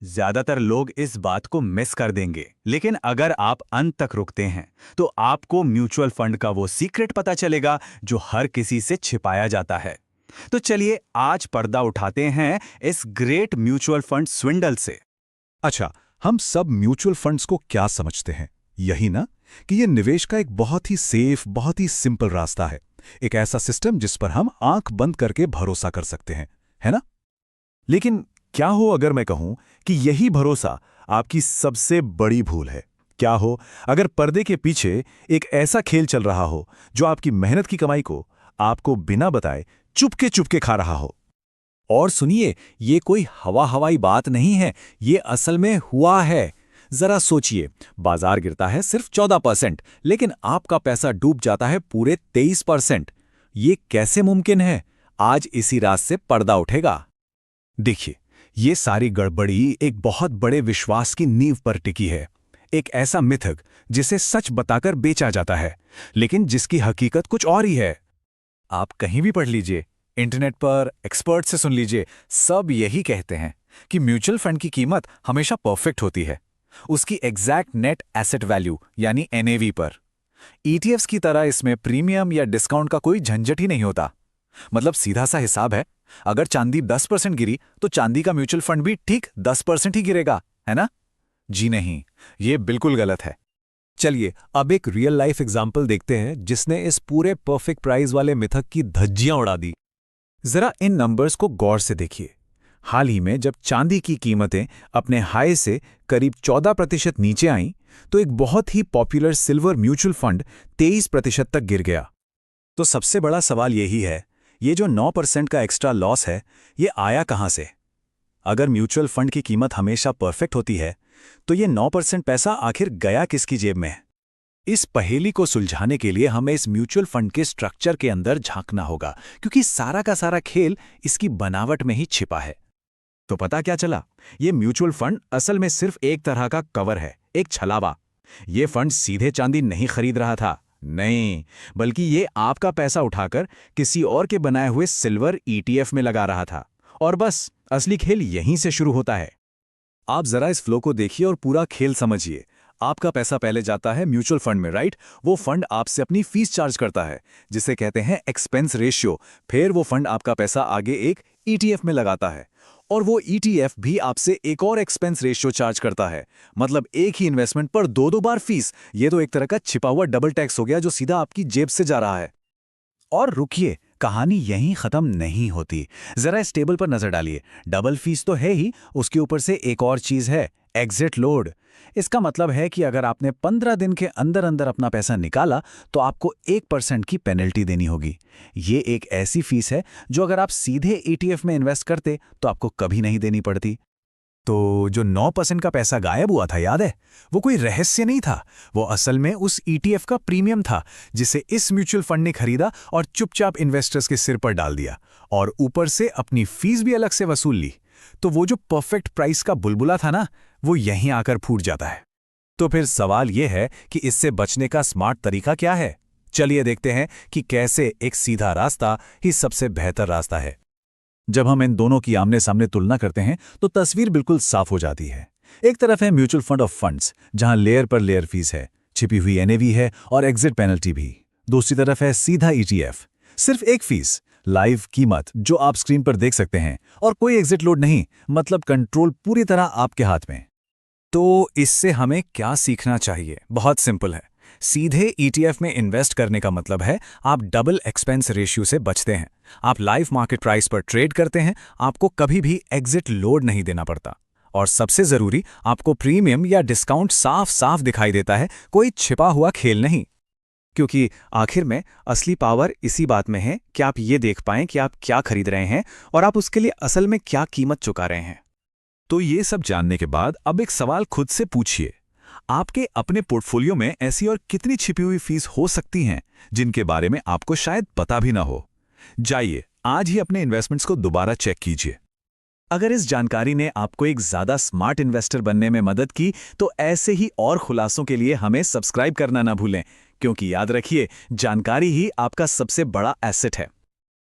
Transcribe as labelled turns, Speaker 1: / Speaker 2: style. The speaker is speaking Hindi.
Speaker 1: ज्यादातर लोग इस बात को मिस कर देंगे, लेकिन अगर आप अंत तक रुकते हैं तो आपको म्यूचुअल फंड का वो सीक्रेट पता चलेगा जो हर किसी से छिपाया जाता है। तो चलिए आज पर्दा उठाते हैं इस ग्रेट म्यूचुअल फंड स्विंडल से।
Speaker 2: अच्छा, हम सब म्यूचुअल फंड्स को क्या समझते हैं? यही ना कि ये निवेश का एक बहुत ही सेफ, बहुत ही सिंपल रास्ता है। एक ऐसा सिस्टम जिस पर हम आंख बंद करके भरोसा कर सकते हैं, है ना? लेकिन क्या हो अगर मैं कहूं कि यही भरोसा आपकी सबसे बड़ी भूल है? क्या हो अगर पर्दे के पीछे एक ऐसा खेल चल रहा हो जो आपकी मेहनत की कमाई को आपको बिना बताए चुपके चुपके खा रहा हो? और सुनिए, ये कोई हवाई बात नहीं है, ये असल में हुआ है। जरा सोचिए, बाजार गिरता है सिर्फ 14%, लेकिन आपका पैसा डूब जाता है पूरे 23%। ये कैसे मुमकिन है? आज इसी रात से पर्दा उठेगा। देखिए, ये सारी गड़बड़ी एक बहुत बड़े विश्वास की नींव पर टिकी है। एक ऐसा मिथक जिसे सच बताकर बेचा जाता है, लेकिन जिसकी हकीकत कुछ और ही है। आप कहीं भी पढ़ लीजिए, इंटरनेट पर एक्सपर्ट से सुन लीजिए, सब यही कहते हैं कि म्यूचुअल फंड की कीमत हमेशा परफेक्ट होती है उसकी एग्जैक्ट नेट एसेट वैल्यू यानी एनएवी पर। ईटीएफ्स की तरह इसमें प्रीमियम या डिस्काउंट का कोई झंझट ही नहीं होता। मतलब सीधा सा हिसाब है, अगर चांदी 10% गिरी तो चांदी का म्यूचुअल फंड भी ठीक 10% ही गिरेगा, है ना? जी नहीं, ये बिल्कुल गलत है। चलिए अब एक रियल लाइफ एग्जाम्पल देखते हैं जिसने इस पूरे परफेक्ट प्राइस वाले मिथक की धज्जियां उड़ा दी। जरा इन नंबर्स को गौर से देखिए। हाल ही में जब चांदी की कीमतें अपने हाई से करीब 14% नीचे आईं, तो एक बहुत ही पॉपुलर सिल्वर म्यूचुअल फंड 23% तक गिर गया। तो सबसे बड़ा सवाल यही है, ये जो 9% का एक्स्ट्रा लॉस है, ये आया कहां से? अगर म्यूचुअल फंड की कीमत हमेशा परफेक्ट होती है, तो ये 9% पैसा आखिर गया किसकी जेब में? इस पहेली को सुलझाने के लिए हमें इस म्यूचुअल फंड के स्ट्रक्चर के अंदर झांकना होगा, क्योंकि सारा का सारा खेल इसकी बनावट में ही छिपा है। तो पता क्या चला? ये म्यूचुअल फंड असल में सिर्फ एक तरह का कवर है, एक छलावा। ये फंड सीधे चांदी नहीं खरीद रहा था, नहीं, बल्कि ये आपका पैसा उठाकर किसी और के बनाए हुए सिल्वर ईटीएफ में लगा रहा था। और बस असली खेल यहीं से शुरू होता है। आप जरा इस फ्लो को देखिए और पूरा खेल समझिए। आपका पैसा पहले जाता है म्यूचुअल फंड में, राइट? वो फंड आपसे अपनी फीस चार्ज करता है, जिसे कहते हैं एक्सपेंस रेशियो। फिर वो फंड आपका पैसा आगे एक ईटीएफ में लगाता है, और वो ईटीएफ भी आपसे एक और एक्सपेंस रेशियो चार्ज करता है। मतलब एक ही इन्वेस्टमेंट पर दो बार फीस। ये तो एक तरह का छिपा हुआ डबल टैक्स हो गया जो सीधा आपकी जेब से जा रहा है। और रुकिए, कहानी यहीं खत्म नहीं होती। जरा इस टेबल पर नजर डालिए। डबल फीस तो है ही, उसके ऊपर से एक और चीज है, एग्जिट लोड। इसका मतलब है कि अगर आपने 15 दिन के अंदर अंदर अपना पैसा निकाला तो आपको 1% की पेनल्टी देनी होगी। ये एक ऐसी फीस है जो अगर आप सीधे ईटीएफ में इन्वेस्ट करते तो आपको कभी नहीं देनी पड़ती। तो जो 9% का पैसा गायब हुआ था, याद है? वो कोई रहस्य नहीं था, वो असल में उस ईटीएफ का प्रीमियम था जिसे इस म्यूचुअल फंड ने खरीदा और चुपचाप इन्वेस्टर्स के सिर पर डाल दिया, और ऊपर से अपनी फीस भी अलग से वसूल ली। तो वो जो परफेक्ट प्राइस का बुलबुला था ना, वो यहीं आकर फूट जाता है। तो फिर सवाल ये है कि इससे बचने का स्मार्ट तरीका क्या है? चलिए देखते हैं कि कैसे एक सीधा रास्ता ही सबसे बेहतर रास्ता है। जब हम इन दोनों की आमने सामने तुलना करते हैं तो तस्वीर बिल्कुल साफ हो जाती है। एक तरफ है म्यूचुअल फंड ऑफ फंड्स, जहां लेयर पर लेयर फीस है, छिपी हुई एनएवी है और एग्जिट पेनल्टी भी। दूसरी तरफ है सीधा ईटीएफ, सिर्फ एक फीस, लाइव कीमत जो आप स्क्रीन पर देख सकते हैं, और कोई एग्जिट लोड नहीं, मतलब कंट्रोल पूरी तरह आपके हाथ में। तो इससे हमें क्या सीखना चाहिए? बहुत सिंपल है। सीधे ईटीएफ में इन्वेस्ट करने का मतलब है आप डबल एक्सपेंस रेशियो से बचते हैं। आप लाइव मार्केट प्राइस पर ट्रेड करते हैं, आपको कभी भी एग्जिट लोड नहीं देना पड़ता। और सबसे जरूरी, आपको प्रीमियम या डिस्काउंट साफ साफ दिखाई देता है, कोई छिपा हुआ खेल नहीं। क्योंकि आखिर में असली पावर इसी बात में है कि आप ये देख पाएं कि आप क्या खरीद रहे हैं और आप उसके लिए असल में क्या कीमत चुका रहे हैं। तो ये सब जानने के बाद अब एक सवाल खुद से पूछिए, आपके अपने पोर्टफोलियो में ऐसी और कितनी छिपी हुई फीस हो सकती हैं जिनके बारे में आपको शायद पता भी ना हो? जाइए आज ही अपने इन्वेस्टमेंट्स को दोबारा चेक कीजिए। अगर इस जानकारी ने आपको एक ज्यादा स्मार्ट इन्वेस्टर बनने में मदद की तो ऐसे ही और खुलासों के लिए हमें सब्सक्राइब करना ना भूलें, क्योंकि याद रखिए, जानकारी ही आपका सबसे बड़ा एसेट है।